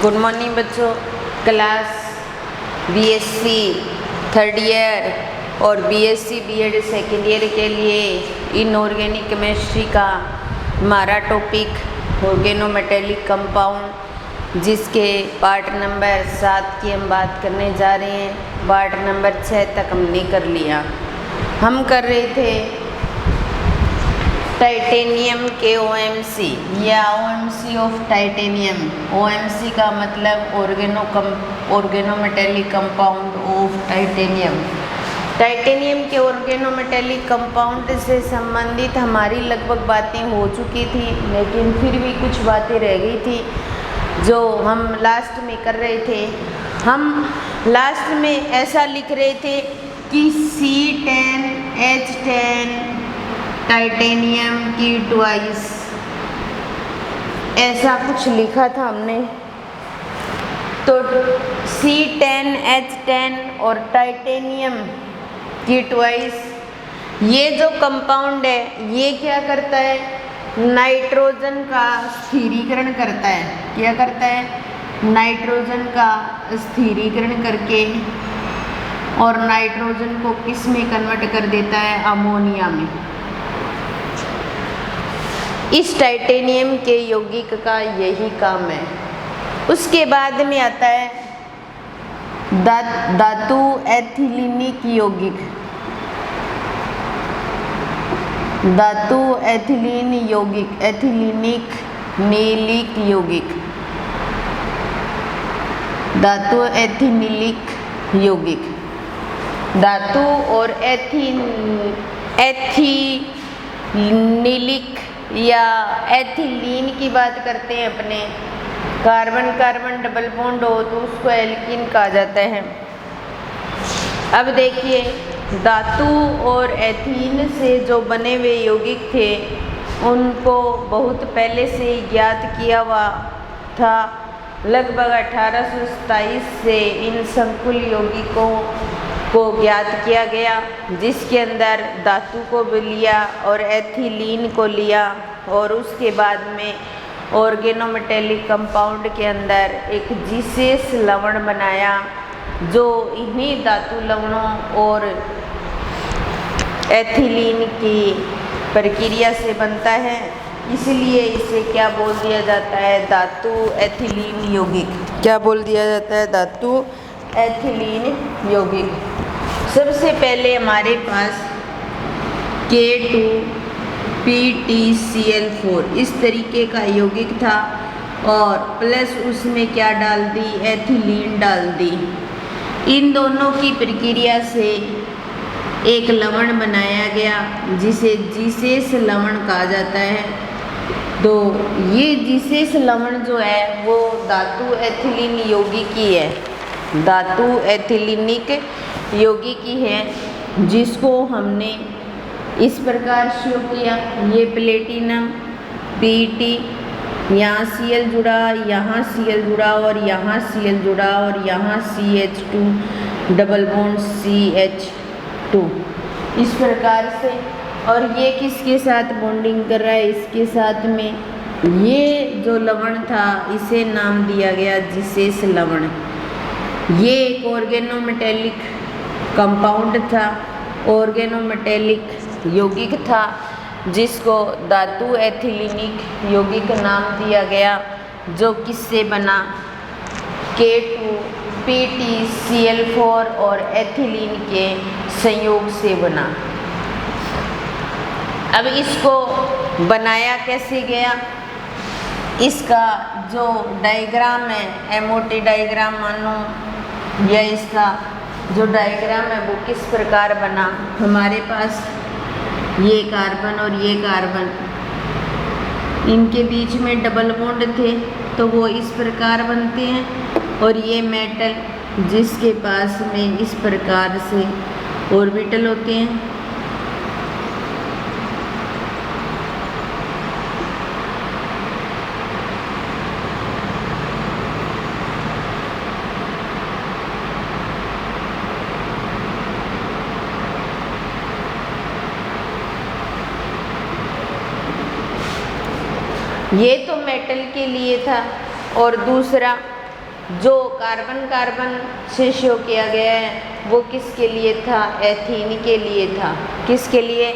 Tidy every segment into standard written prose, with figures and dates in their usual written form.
Good morning बच्चों। Class BSc third year और BSc BEd second year के लिए इनऑर्गेनिक केमिस्ट्री का हमारा टॉपिक ऑर्गेनोमेटेलिक कंपाउंड, जिसके पार्ट नंबर 7 की हम बात करने जा रहे हैं। पार्ट नंबर 6 तक हमने कर लिया। हम कर रहे थे टाइटेनियम के ओएमसी या ओएमसी ऑफ टाइटेनियम। ओएमसी का मतलब organometallic compound of titanium. Titanium के ऑर्गेनोमेटेलिक कंपाउंड से संबंधित हमारी लगभग बातें हो चुकी थी, लेकिन फिर भी कुछ बातें रह गई थी जो हम लास्ट में कर रहे थे। हम लास्ट में ऐसा लिख रहे थे कि C10H10 टाइटेनियम की ट्वाइस, ऐसा कुछ लिखा था हमने। तो C10H10 और टाइटेनियम की ट्वाइस, ये जो कंपाउंड है ये क्या करता है? नाइट्रोजन का स्थिरीकरण करता है। क्या करता है? नाइट्रोजन का स्थिरीकरण करके और नाइट्रोजन को किस में कन्वर्ट कर देता है? अमोनिया में। इस टाइटेनियम के यौगिक का यही काम है। उसके बाद में आता है धातु एथिलीनिक यौगिक। धातु एथिलीन यौगिक, एथिलीनिक नीलिक यौगिक, धातु एथिलीनिक यौगिक। धातु और एथिलीनिक या एथिलीन की बात करते हैं अपने। कार्बन कार्बन डबल बॉन्ड हो तो उसको एल्कीन कहा जाता है। अब देखिए, धातु और एथीन से जो बने हुए यौगिक थे उनको बहुत पहले से ही ज्ञात किया हुआ था। लगभग 1827 से इन संकुल यौगिकों को ज्ञात किया गया, जिसके अंदर धातु को भी लिया और एथिलीन को लिया, और उसके बाद में ऑर्गेनोमेटेलिक कंपाउंड के अंदर एक विशेष लवण बनाया जो इन्हीं धातु लवणों और एथिलीन की प्रक्रिया से बनता है। इसलिए इसे क्या बोल दिया जाता है? धातु एथिलीन यौगिक। क्या बोल दिया जाता है? धातु एथिलीन यौगिक। सबसे पहले हमारे पास K2PtCl4 इस तरीके का यौगिक था, और प्लस उसमें क्या डाल दी? एथिलीन डाल दी। इन दोनों की प्रक्रिया से एक लवण बनाया गया जिसे विशेष लवण कहा जाता है। तो ये विशेष लवण जो है वो धातु एथिलीन यौगिक की है, धातु एथिलीनिक यौगिक की है, जिसको हमने इस प्रकार शो किया। ये प्लेटिनम Pt, यहाँ Cl जुड़ा, यहाँ Cl जुड़ा और यहाँ Cl जुड़ा और यहाँ CH2 डबल बॉन्ड CH2 इस प्रकार से। और ये किसके साथ बॉन्डिंग कर रहा है? इसके साथ में। ये जो लवण था इसे नाम दिया गया विशेष लवण। ये एक ऑर्गेनोमेटेलिक कंपाउंड था, ऑर्गेनोमेटेलिक यौगिक था, जिसको धातु एथिलीनिक यौगिक नाम दिया गया, जो किससे बना? K2PtCl4 और एथिलीन के संयोग से बना। अब इसको बनाया कैसे गया? इसका जो डायग्राम है, एमओटी डायग्राम मानो, या इसका जो डायग्राम है वो किस प्रकार बना? हमारे पास ये कार्बन और ये कार्बन, इनके बीच में डबल बॉन्ड थे तो वो इस प्रकार बनते हैं, और ये मेटल जिसके पास में इस प्रकार से ऑर्बिटल होते हैं। ये तो मेटल के लिए था, और दूसरा जो कार्बन कार्बन से शो किया गया है वो किसके लिए था? एथीन के लिए था। किसके लिए?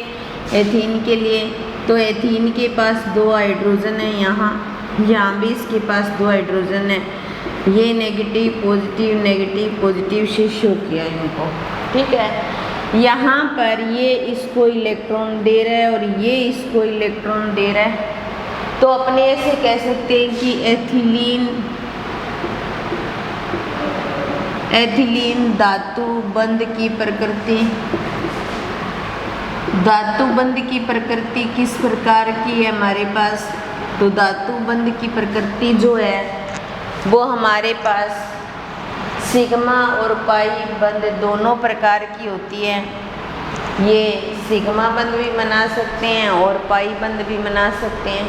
एथीन के लिए। तो एथीन के पास 2 हाइड्रोजन है, यहाँ भी इसके पास 2 हाइड्रोजन है। ये नेगेटिव पॉजिटिव से शो किया इनको, ठीक है। यहाँ पर ये इसको इलेक्ट्रॉन दे रहा है और ये इसको इलेक्ट्रॉन दे रहा है। तो अपने ऐसे कह सकते हैं कि एथिलीन धातु बंध की प्रकृति, धातु बंध की प्रकृति किस प्रकार की है हमारे पास? तो धातु बंध की प्रकृति जो है वो हमारे पास सिग्मा और पाई बंध दोनों प्रकार की होती है। ये सिग्मा बंध भी बना सकते हैं और पाई बंध भी बना सकते हैं।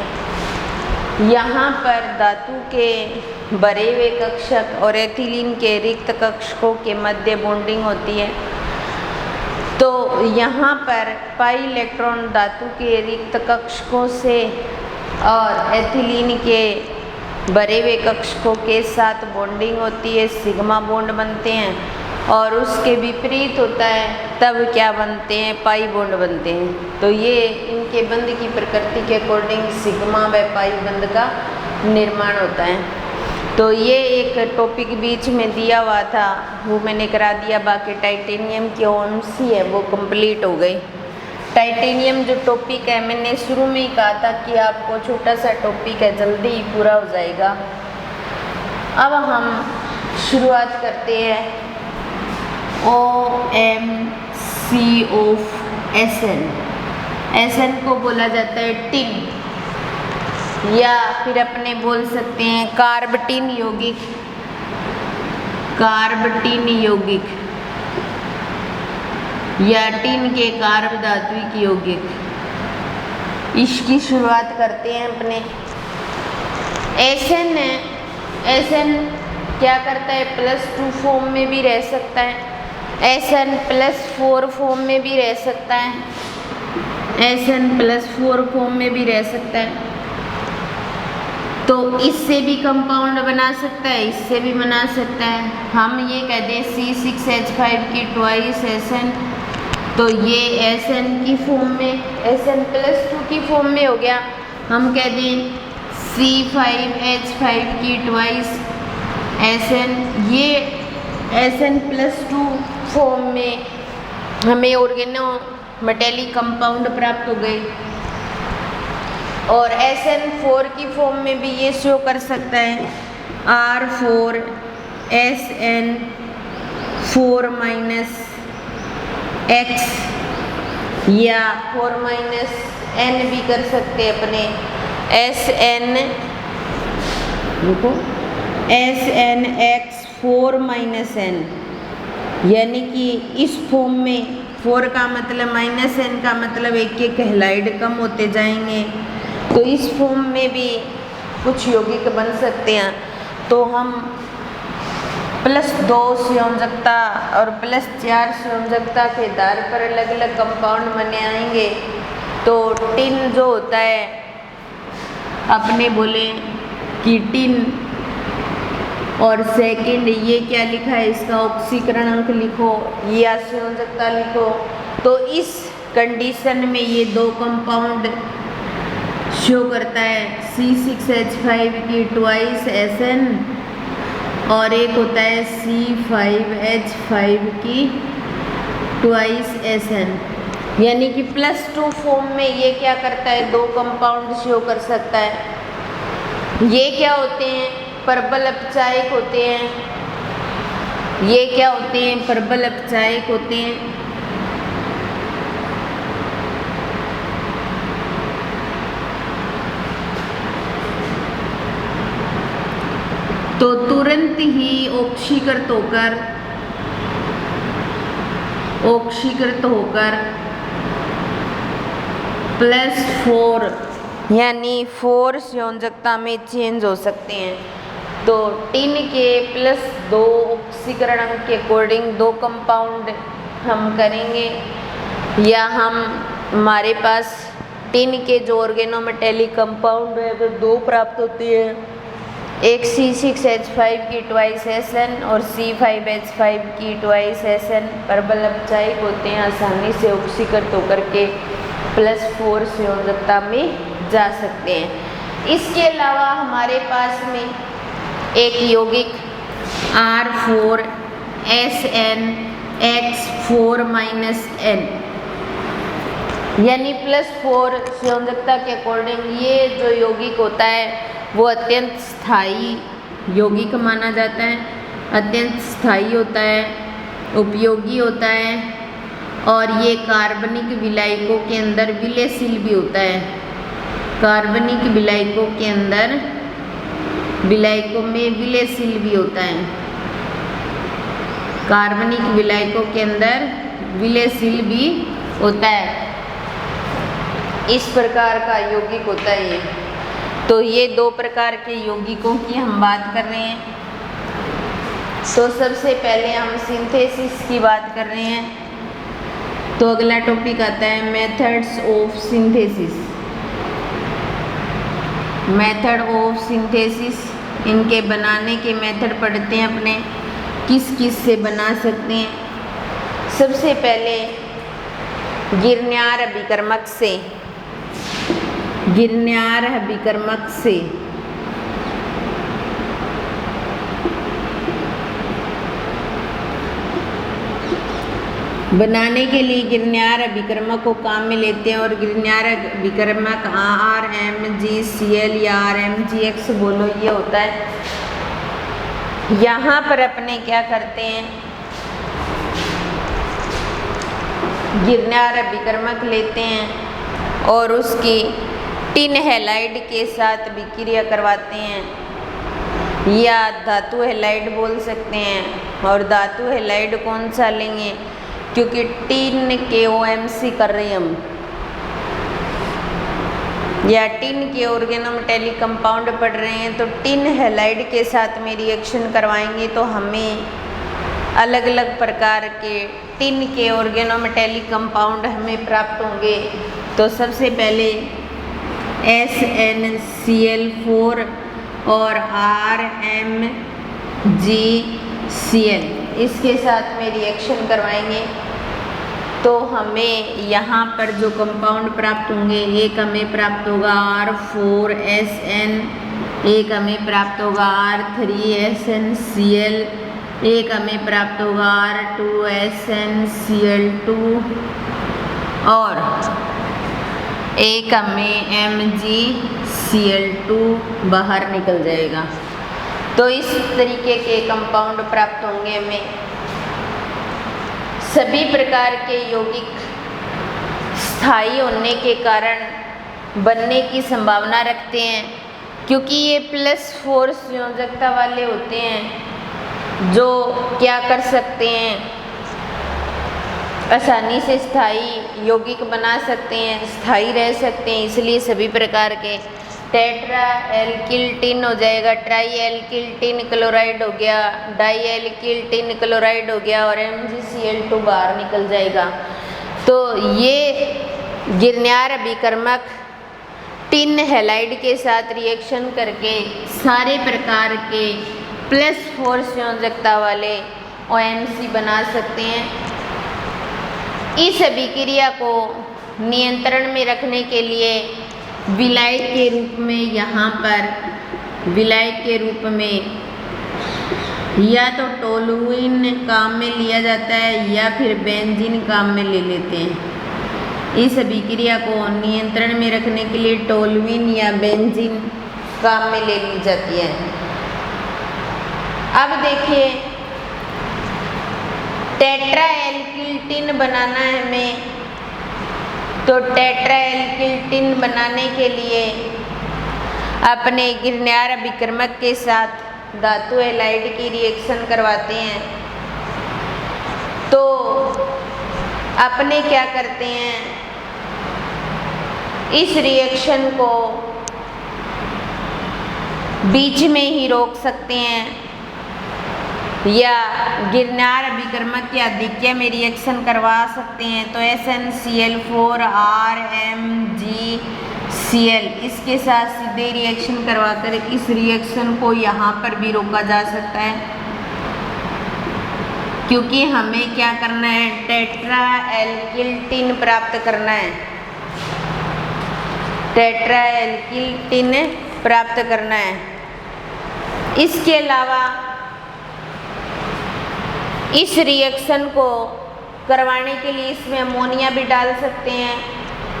यहाँ पर धातु के भरे हुए कक्षक और एथिलीन के रिक्त कक्षकों के मध्य बॉन्डिंग होती है। तो यहाँ पर पाई इलेक्ट्रॉन धातु के रिक्त कक्षकों से और एथिलीन के भरे हुए कक्षकों के साथ बॉन्डिंग होती है, सिग्मा बॉन्ड बनते हैं। और उसके विपरीत होता है तब क्या बनते हैं? पाई बॉन्ड बनते हैं। तो ये इनके बंध की प्रकृति के अकॉर्डिंग सिग्मा व पाई बंध का निर्माण होता है। तो ये एक टॉपिक बीच में दिया हुआ था, वो मैंने करा दिया। बाकी टाइटेनियम की कौन सी है वो कंप्लीट हो गई। टाइटेनियम जो टॉपिक है मैंने शुरू में ही कहा था कि आपको छोटा सा टॉपिक है, जल्दी ही पूरा हो जाएगा। अब हम शुरुआत करते हैं OMCOSN। SN को बोला जाता है टिन, या फिर अपने बोल सकते हैं कार्बटीन यौगिक, कार्बटीन यौगिक या टिन के कार्ब धात्विक यौगिक। इसकी शुरुआत करते हैं अपने। SN है, SN क्या करता है? +2 फॉर्म में भी रह सकता है, SN+4 फॉर्म में भी रह सकता है, SN+4 फॉर्म में भी रह सकता है। तो इससे भी कंपाउंड बना सकता है, इससे भी बना सकता है। हम ये कह दें C6H5 की ट्वाइस SN, तो ये SN की फॉर्म में, SN+2 की फॉर्म में हो गया। हम कह दें C5H5 की ट्वाइस SN, ये SN+2 फॉर्म में हमें ऑर्गेनो मेटेलिक कंपाउंड प्राप्त हो गए। और SN4 की फॉर्म में भी ये शो कर सकता है R4SN4 X, या 4 N भी कर सकते हैं अपने। SNX4 N, यानी कि इस फॉर्म में 4 का मतलब -N का मतलब एक हैलाइड कम होते जाएंगे। तो इस फॉर्म में भी कुछ यौगिक बन सकते हैं। तो हम +2 संयोजकता और +4 संयोजकता के आधार पर अलग अलग कंपाउंड बने आएंगे। तो टिन जो होता है, अपने बोले कि टिन, और सेकंड ये क्या लिखा है, इसका ऑक्सीकरण अंक लिखो या संयोजकता लिखो। तो इस कंडीशन में ये 2 कंपाउंड शो करता है, C6H5 की ट्वाइस SN और एक होता है C5H5 की ट्वाइस SN। यानी कि +2 फॉर्म में ये क्या करता है? 2 कंपाउंड शो कर सकता है। ये क्या होते हैं? प्रबल अपचायक होते हैं। ये क्या होते हैं? प्रबल अपचायक होते हैं। तो तुरंत ही ऑक्सीकृत होकर +4 यानी 4 संयोजकता में चेंज हो सकते हैं। तो टिन के +2 ऑक्सीकरण अंक के अकॉर्डिंग 2 कंपाउंड हम करेंगे, या हमारे पास टिन के जो ऑर्गेनोमेटेलिक कंपाउंड है वो 2 प्राप्त होते हैं। एक C6H5 की ट्वाइस SN और C5H5 की ट्वाइस SN प्रबल अपचायक होते हैं, आसानी से ऑक्सीकृत होकर के +4 संयोजकता में जा सकते हैं। इसके अलावा हमारे पास में एक यौगिक R4SNX4-N यानी +4 संयोजकता के अकॉर्डिंग ये जो यौगिक होता है वो अत्यंत स्थायी यौगिक माना जाता है, अत्यंत स्थायी होता है, उपयोगी होता है और ये कार्बनिक विलायकों के अंदर विलयशील भी होता है। कार्बनिक विलायकों के अंदर विलायकों में विलयशील भी होता है, कार्बनिक विलायकों के अंदर विलयशील भी होता है। इस प्रकार का यौगिक होता है ये। तो ये 2 प्रकार के यौगिकों की हम बात कर रहे हैं। तो सबसे पहले हम सिंथेसिस की बात कर रहे हैं। तो अगला टॉपिक आता है methods of synthesis. Method of synthesis, इनके बनाने के मेथड पढ़ते हैं अपने, किस किस से बना सकते हैं। सबसे पहले गिरन्यार अभिकर्मक से, गिरन्यार अभिकर्मक से बनाने के लिए गिरन्यार अभिकर्मक को काम में लेते हैं और गिरन्यार अभिकर्मक RMgCl या RMgX बोलो ये होता है। यहाँ पर अपने क्या करते हैं, गिरन्यार अभिकर्मक लेते हैं और उसकी टिन हैलाइड के साथ विक्रिया करवाते हैं या धातु हैलाइड बोल सकते हैं। और धातु हैलाइड कौन सा लेंगे, क्योंकि टिन के OMC कर रहे हैं हम, या टिन के ऑर्गेनोमेटेलिक कंपाउंड पढ़ रहे हैं, तो टिन हैलाइड के साथ में रिएक्शन करवाएंगे तो हमें अलग अलग प्रकार के टिन के ऑर्गेनोमेटेलिक कंपाउंड हमें प्राप्त होंगे। तो सबसे पहले SnCl4 और RMgCl इसके साथ में रिएक्शन करवाएंगे तो हमें यहाँ पर जो कंपाउंड प्राप्त होंगे, एक हमें प्राप्त होगा R4SN, एक हमें प्राप्त होगा R3SnCl, एक हमें प्राप्त होगा R2SnCl2 और एक हमें MgCl2 बाहर निकल जाएगा। तो इस तरीके के कंपाउंड प्राप्त होंगे हमें। सभी प्रकार के यौगिक स्थायी होने के कारण बनने की संभावना रखते हैं, क्योंकि ये +4 संयोजकता वाले होते हैं जो क्या कर सकते हैं, आसानी से स्थायी यौगिक बना सकते हैं, स्थायी रह सकते हैं। इसलिए सभी प्रकार के टेट्रा एल्किल टिन हो जाएगा, ट्राई एल्किल टिन क्लोराइड हो गया, डाई एल्किल टिन क्लोराइड हो गया और MgCl2 बाहर निकल जाएगा। तो ये गिरन्यार अभिकर्मक टिन हैलाइड के साथ रिएक्शन करके सारे प्रकार के +4 संयोजकता वाले OMC बना सकते हैं। इस अभिक्रिया को नियंत्रण में रखने के लिए विलायक के रूप में, यहाँ पर विलायक के रूप में या तो टोलुइन काम में लिया जाता है या फिर बेंजीन काम में ले लेते हैं। इस अभिक्रिया को नियंत्रण में रखने के लिए टोलुइन या बेंजीन काम में ले ली जाती है। अब देखिए, टेट्रा एल्किल टिन बनाना है हमें, तो टेट्रा एल्किल टिन बनाने के लिए अपने गिरन्यार अभिकर्मक के साथ धातु हैलाइड की रिएक्शन करवाते हैं। तो अपने क्या करते हैं, इस रिएक्शन को बीच में ही रोक सकते हैं या गिरन्यार अभिकर्मक के आधिक्य में रिएक्शन करवा सकते हैं। तो SnCl4 RMgCl Cl इसके साथ सीधे रिएक्शन करवाकर इस रिएक्शन को यहाँ पर भी रोका जा सकता है, क्योंकि हमें क्या करना है, टेट्रा एल्किल टिन प्राप्त करना है, टेट्रा एल्किल टिन प्राप्त करना है। इसके अलावा इस रिएक्शन को करवाने के लिए इसमें अमोनिया भी डाल सकते हैं।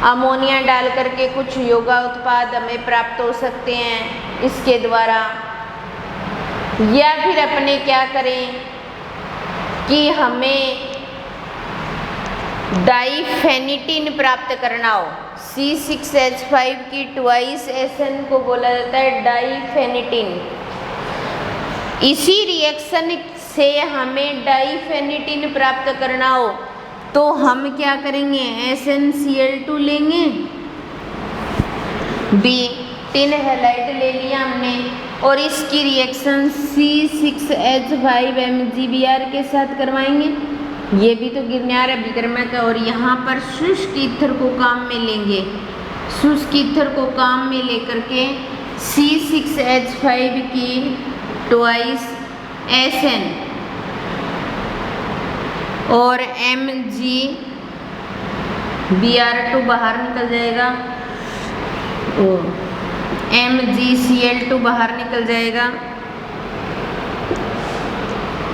अमोनिया डाल करके कुछ योगा उत्पाद हमें प्राप्त हो सकते हैं इसके द्वारा, या फिर अपने क्या करें कि हमें डाइफेनिटिन प्राप्त करना हो। C6H5 की ट्वाइस SN को बोला जाता है डाइफेनिटिन। इसी रिएक्शन से हमें डाइफेनिटिन प्राप्त करना हो तो हम क्या करेंगे, SnCl2 लेंगे, B टिन हैलाइड ले लिया हमने, और इसकी रिएक्शन C6H5 MgBr के साथ करवाएंगे। ये भी तो गिरनार अभिकर्मक है। और यहाँ पर शुष्क ईथर को काम में लेंगे, शुष्क ईथर को काम में लेकर के C6H5 की ट्वाइस SN और MgBr2 बाहर निकल जाएगा, और MgCl2 बाहर निकल जाएगा।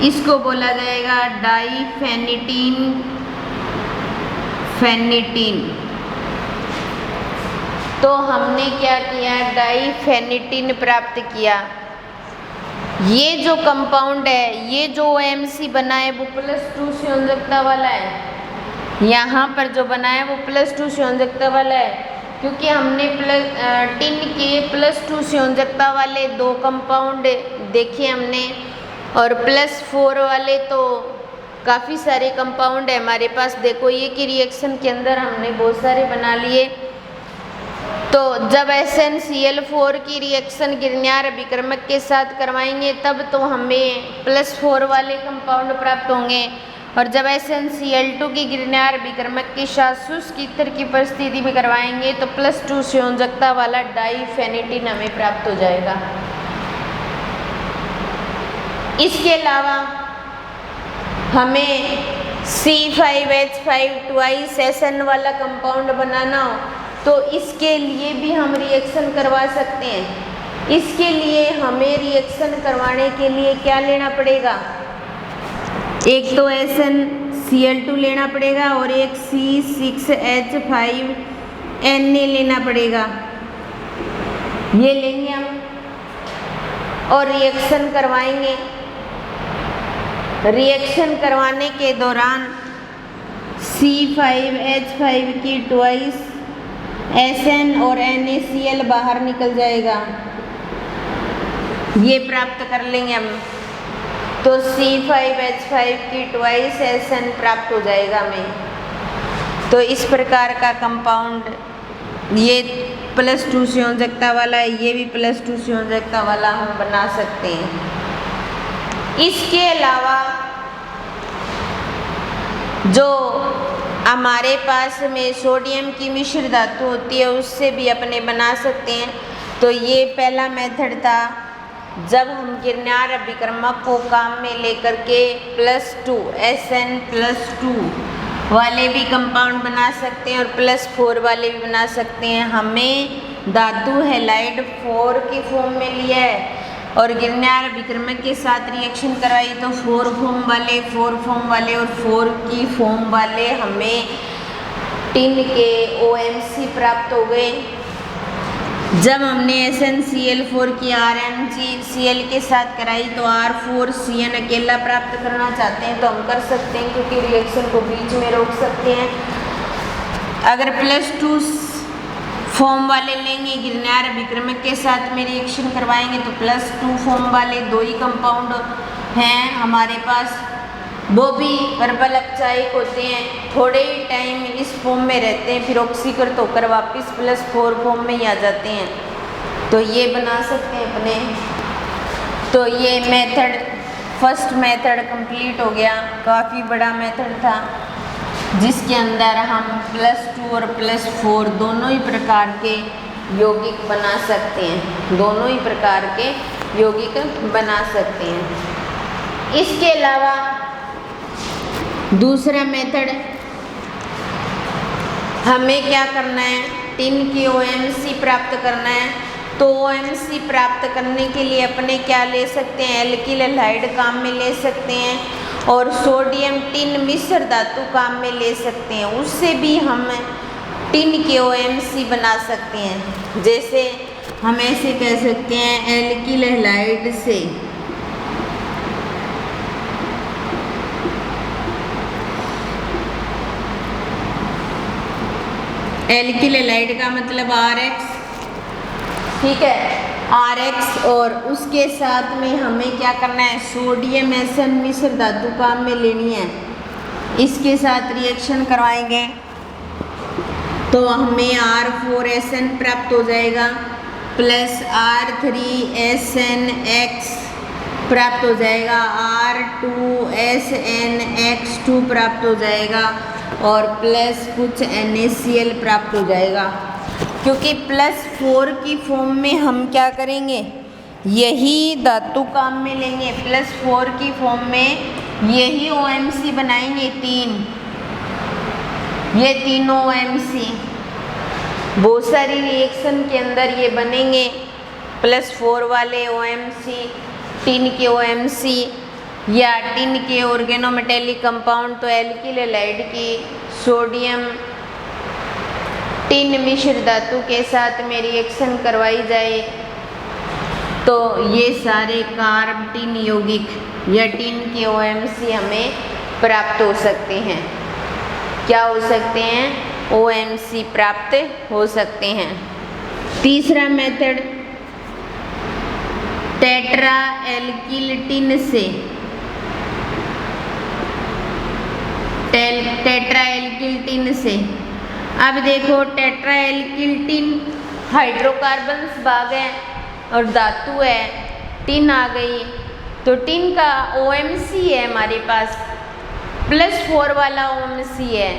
इसको बोला जाएगा डाइफेनिटिन फेनिटिन। तो हमने क्या किया, डाइफेनिटिन प्राप्त किया। ये जो कंपाउंड है, ये जो OMC बना है वो +2 संयोजकता वाला है। यहाँ पर जो बना है वो +2 संयोजकता वाला है, क्योंकि हमने टिन के +2 संयोजकता वाले 2 कंपाउंड देखे हमने, और +4 वाले तो काफ़ी सारे कंपाउंड है हमारे पास। देखो ये कि रिएक्शन के अंदर हमने बहुत सारे बना लिए। तो जब SnCl4 की रिएक्शन गिरनार अभिकर्मक के साथ करवाएंगे तब तो हमें +4 वाले कंपाउंड प्राप्त होंगे, और जब SnCl2 की गिरनार अभिकर्मक के साथ शुष्क ईथर की परिस्थिति में करवाएंगे तो +2 संयोजकता वाला डाइफेनिटिन हमें प्राप्त हो जाएगा। इसके अलावा हमें C5H5 ट्वाइस SN वाला कंपाउंड बनाना हो तो इसके लिए भी हम रिएक्शन करवा सकते हैं। इसके लिए हमें रिएक्शन करवाने के लिए क्या लेना पड़ेगा, एक तो SnCl2 लेना पड़ेगा और एक C6H5 Na लेना पड़ेगा। ये लेंगे हम और रिएक्शन करवाएंगे। रिएक्शन करवाने के दौरान C5H5 की ट्वाइस SN और NaCl बाहर निकल जाएगा, ये प्राप्त कर लेंगे हम। तो C5H5 की ट्वाइस SN प्राप्त हो जाएगा हमें। तो इस प्रकार का कंपाउंड, ये +2 संयोजकता वाला है, ये भी +2 संयोजकता वाला हम बना सकते हैं। इसके अलावा जो हमारे पास में सोडियम की मिश्र धातु होती है उससे भी अपने बना सकते हैं। तो ये पहला मेथड था, जब हम गिरनार अभिकर्मक को काम में लेकर के +2 SN+2 वाले भी कंपाउंड बना सकते हैं और +4 वाले भी बना सकते हैं। हमें धातु हैलाइड 4 की फॉर्म में लिया है और गिरनार अभिकर्मक के साथ रिएक्शन कराई तो 4 फॉर्म वाले और 4 की फॉर्म वाले हमें टिन के OMC प्राप्त हो गए। जब हमने SnCl4 की RnCl के साथ कराई तो R4CN अकेला प्राप्त करना चाहते हैं तो हम कर सकते हैं, क्योंकि रिएक्शन को बीच में रोक सकते हैं। अगर +2 फॉर्म वाले लेंगे, गिरनार अभिकर्मक के साथ में रिएक्शन करवाएंगे तो +2 फॉर्म वाले 2 ही कंपाउंड हैं हमारे पास, वो भी वर्बल अपचायक होते हैं, थोड़े ही टाइम इस फॉर्म में रहते हैं, फिर ऑक्सीकृत होकर वापस +4 फॉर्म में ही आ जाते हैं। तो ये बना सकते हैं अपने। तो ये मेथड, फर्स्ट मेथड कंप्लीट हो गया। काफ़ी बड़ा मेथड था जिसके अंदर हम +2 और +4 दोनों ही प्रकार के यौगिक बना सकते हैं, दोनों ही प्रकार के यौगिक बना सकते हैं। इसके अलावा दूसरा मेथड, हमें क्या करना है, टिन की OMC प्राप्त करना है। तो OMC प्राप्त करने के लिए अपने क्या ले सकते हैं, एल्किल हैलाइड काम में ले सकते हैं और सोडियम टिन मिश्र धातु काम में ले सकते हैं। उससे भी हम टिन के OMC बना सकते हैं। जैसे हम ऐसे कह सकते हैं, एल्किल हैलाइड से एल्किल हैलाइड का मतलब RX, ठीक है, RX, और उसके साथ में हमें क्या करना है, सोडियम SN मिश्र धातु काम में लेनी है। इसके साथ रिएक्शन करवाएंगे तो हमें R4SN प्राप्त हो जाएगा प्लस R3SNX प्राप्त हो जाएगा, R2SNX2 प्राप्त हो जाएगा और प्लस कुछ NaCl प्राप्त हो जाएगा। क्योंकि +4 की फॉर्म में हम क्या करेंगे, यही धातु काम में लेंगे, +4 की फॉर्म में यही OMC बनाएंगे, ये तीनों OMC बहुत सारी रिएक्शन के अंदर ये बनेंगे। +4 वाले OMC, टिन के OMC या टिन के ऑर्गेनोमेटेलिक कंपाउंड, तो एल्किल हैलाइड की सोडियम टिन मिश्र धातु के साथ में रिएक्शन करवाई जाए तो ये सारे कार्ब टिन यौगिक या टिन के OMC हमें प्राप्त हो सकते हैं। क्या हो सकते हैं, OMC प्राप्त हो सकते हैं। तीसरा मेथड, टेट्रा एल्किल टिन से, टेट्रा एल्किल टिन से। अब देखो, टेट्रा एल्किल टिन हाइड्रोकार्बन्स भाग है और धातु है, टिन आ गई, तो टिन का OMC है हमारे पास, +4 वाला OMC है।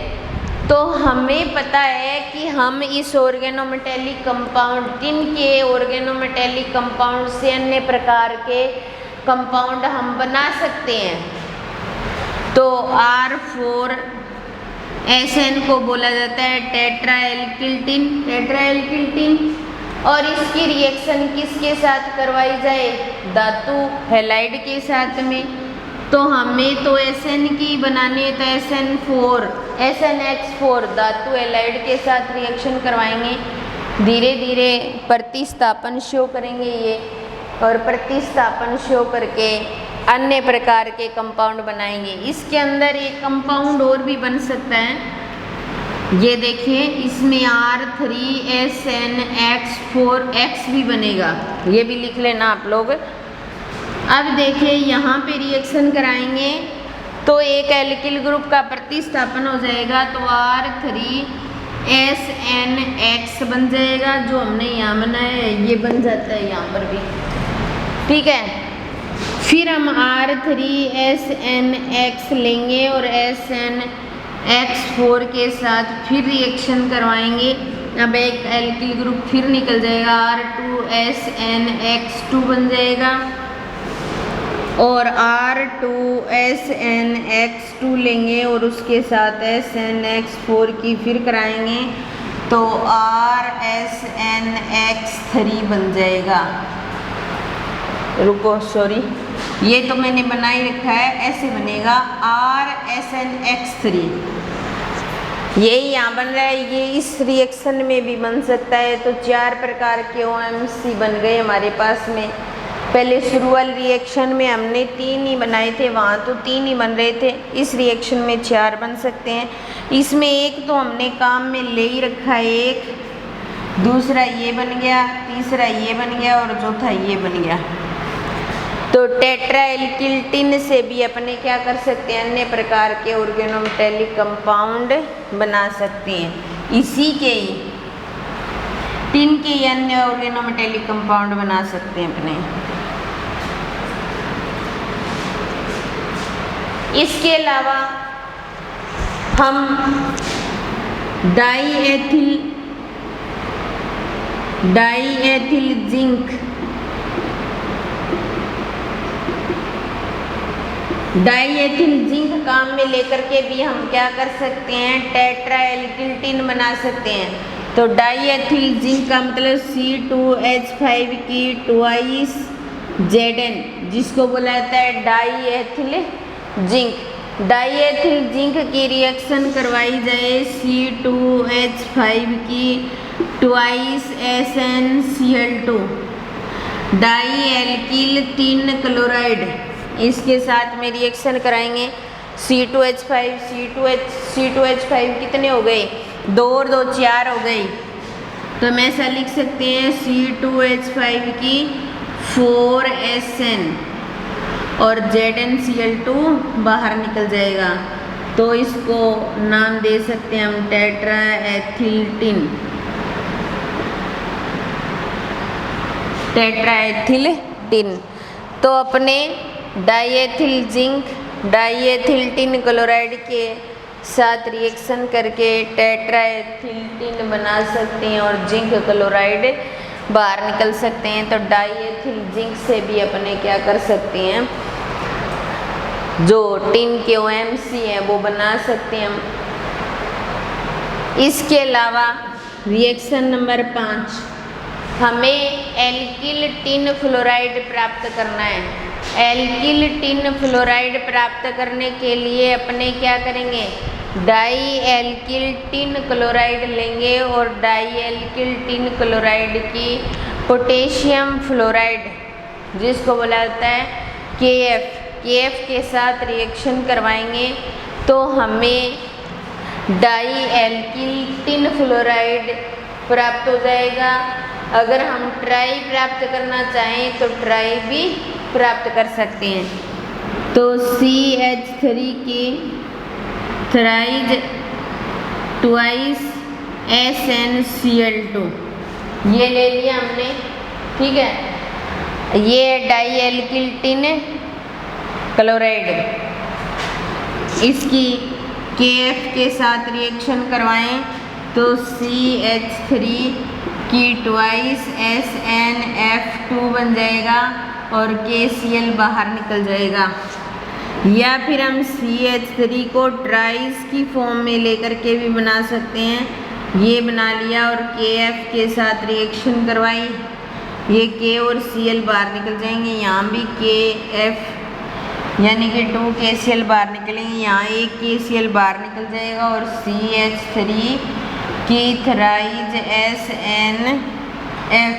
तो हमें पता है कि हम इस ऑर्गेनोमेटेलिक कंपाउंड, टिन के ऑर्गेनोमेटेलिक कंपाउंड से अन्य प्रकार के कंपाउंड हम बना सकते हैं। तो R4SN को बोला जाता है टेट्रा एल्किल टिन, और इसकी रिएक्शन किसके साथ करवाई जाए, धातु हैलाइड के साथ में। तो हमें तो SN की बनानी है, तो SNX4 धातु हैलाइड के साथ रिएक्शन करवाएंगे। धीरे धीरे प्रतिस्थापन शो करेंगे ये, और प्रतिस्थापन शो करके अन्य प्रकार के कंपाउंड बनाएंगे। इसके अंदर एक कंपाउंड और भी बन सकता है, ये देखिए, इसमें R3SNX4X भी बनेगा, ये भी लिख लेना आप लोग। अब देखिए, यहाँ पे रिएक्शन कराएंगे तो एक एल्किल ग्रुप का प्रतिस्थापन हो जाएगा, तो R3SNX बन जाएगा, जो हमने यहाँ बनाया है ये बन जाता है यहाँ पर भी, ठीक है। फिर हम R3SNX लेंगे और SNX4 के साथ फिर रिएक्शन करवाएंगे। अब एक एल्किल ग्रुप फिर निकल जाएगा, R2SNX2 बन जाएगा, और R2SNX2 लेंगे और उसके साथ SNX4 की फिर कराएंगे, तो RSNX3 बन जाएगा। रुको, सॉरी, ये तो मैंने बना ही रखा है, ऐसे बनेगा RSNX3, यही यहाँ बन रहा है, ये इस रिएक्शन में भी बन सकता है। तो 4 प्रकार के OMC बन गए हमारे पास में। पहले शुरू वाली रिएक्शन में हमने 3 ही बनाए थे, वहाँ तो 3 ही बन रहे थे, इस रिएक्शन में 4 बन सकते हैं। इसमें एक तो हमने काम में ले ही रखा है, एक, दूसरा ये बन गया, तीसरा ये बन गया और चौथा ये बन गया। तो टेट्रा एल्किल टिन से भी अपने क्या कर सकते हैं, अन्य प्रकार के ऑर्गेनोमेटेलिक कंपाउंड बना सकते हैं। इसी के ही टिन के अन्य ऑर्गेनोमेटेलिक कंपाउंड बना सकते हैं अपने। इसके अलावा हम die ethyl die ethyl zinc, diethyl zinc काम में लेकर के भी हम क्या कर सकते हैं, टेट्रा एल्किल टिन बना सकते हैं। तो डाई एथिल जिंक का मतलब C2H5 की ट्वाइस Zn, जिसको बोला जाता है diethyl zinc. Diethyl zinc की रिएक्शन करवाई जाए C2H5 की twice SnCl2 die alkyl tin chloride, इसके साथ में रिएक्शन कराएंगे। C2H5 कितने हो गए, 2 और 2 4 हो गई। तो हम ऐसा लिख सकते हैं C2H5 की 4SN और ZnCl2 बाहर निकल जाएगा। तो इसको नाम दे सकते हैं हम tetra ethyl tin, tetra ethyl tin. तो अपने diethyl zinc diethyl tin chloride के साथ रिएक्शन करके टेट्रा एथिल टिन बना सकते हैं और जिंक क्लोराइड बाहर निकल सकते हैं। तो डाईएथिल जिंक से भी अपने क्या कर सकते हैं, जो टिन के OMC हैं वो बना सकते हैं हम। इसके अलावा रिएक्शन नंबर 5, हमें एल्किल टिन फ्लोराइड प्राप्त करना है। एल्किल टिन फ्लोराइड प्राप्त करने के लिए अपने क्या करेंगे, डाई एल्किल टिन क्लोराइड लेंगे और डाई एल्किल टिन क्लोराइड की पोटेशियम फ्लोराइड, जिसको बोला जाता है KF के साथ रिएक्शन करवाएंगे। तो हमें डाई एल्किल टिन फ्लोराइड प्राप्त हो जाएगा। अगर हम ट्राई प्राप्त करना चाहें तो ट्राई भी प्राप्त कर सकते हैं। तो CH3 की थ्राइज ट्वाइस SnCl2 ये ले लिया हमने, ठीक है। ये डाई एल्किल टिन क्लोराइड, इसकी KF के साथ रिएक्शन करवाएं तो CH3 की ट्वाइस SnF2 बन जाएगा और KCl बाहर निकल जाएगा। या फिर हम CH3 को ट्राइस की फॉर्म में लेकर के भी बना सकते हैं। ये बना लिया और KF के साथ रिएक्शन करवाई, ये K और Cl बाहर निकल जाएंगे। यहाँ भी KF यानी कि 2 KCl बाहर निकलेंगे, यहाँ 1 KCl बाहर निकल जाएगा और CH3 की थ्राइज SnF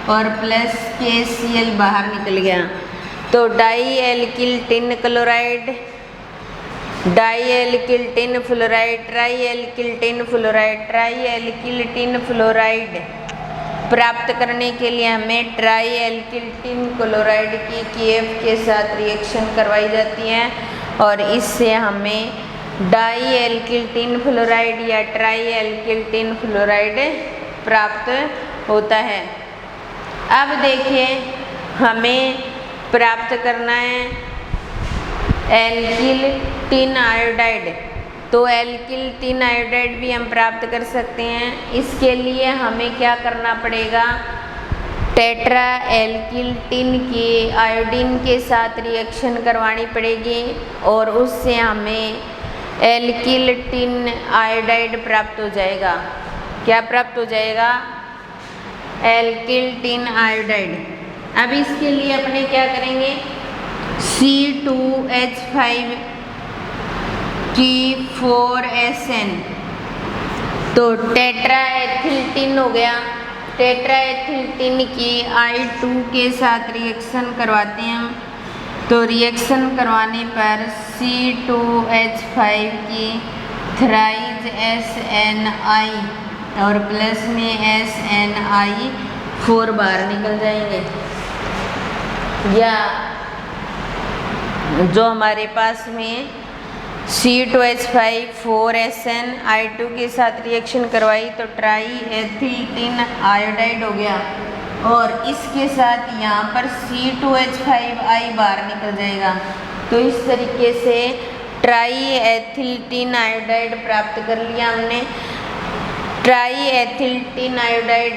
और प्लस KCl बाहर निकल गया। तो di alkyl tin chloride, di alkyl tin fluoride, tri alkyl tin fluoride, tri alkyl tin fluoride प्राप्त करने के लिए हमें ट्राई एल्किल टिन क्लोराइड की KF के साथ रिएक्शन करवाई जाती है और इससे हमें डाई एल्किल टिन फ्लोराइड या ट्राई एल्किल टिन फ्लोराइड प्राप्त होता है। अब देखिए हमें प्राप्त करना है एल्किल टिन आयोडाइड। तो एल्किल टिन आयोडाइड भी हम प्राप्त कर सकते हैं। इसके लिए हमें क्या करना पड़ेगा, टेट्रा एल्किल टिन की आयोडीन के साथ रिएक्शन करवानी पड़ेगी और उससे हमें एल्किल टिन आयोडाइड प्राप्त हो जाएगा। क्या प्राप्त हो जाएगा, एल्किल टिन आयोडाइड। अब इसके लिए अपने क्या करेंगे, C2H5 की 4SN, तो टेट्रा एथिल टिन हो गया। टेट्रा एथिल टिन की I2 के साथ रिएक्शन करवाते हैं हम। तो रिएक्शन करवाने पर C2H5 की थ्राइज SNI और प्लस में SNI4 बाहर निकल जाएंगे। या जो हमारे पास में C2H5 4SN I2 के साथ रिएक्शन करवाई तो ट्राई एथिल टिन आयोडाइड हो गया और इसके साथ यहाँ पर C2H5I बाहर निकल जाएगा। तो इस तरीके से ट्राई एथिल टिन आयोडाइड प्राप्त कर लिया हमने। Try ethyl tin iodide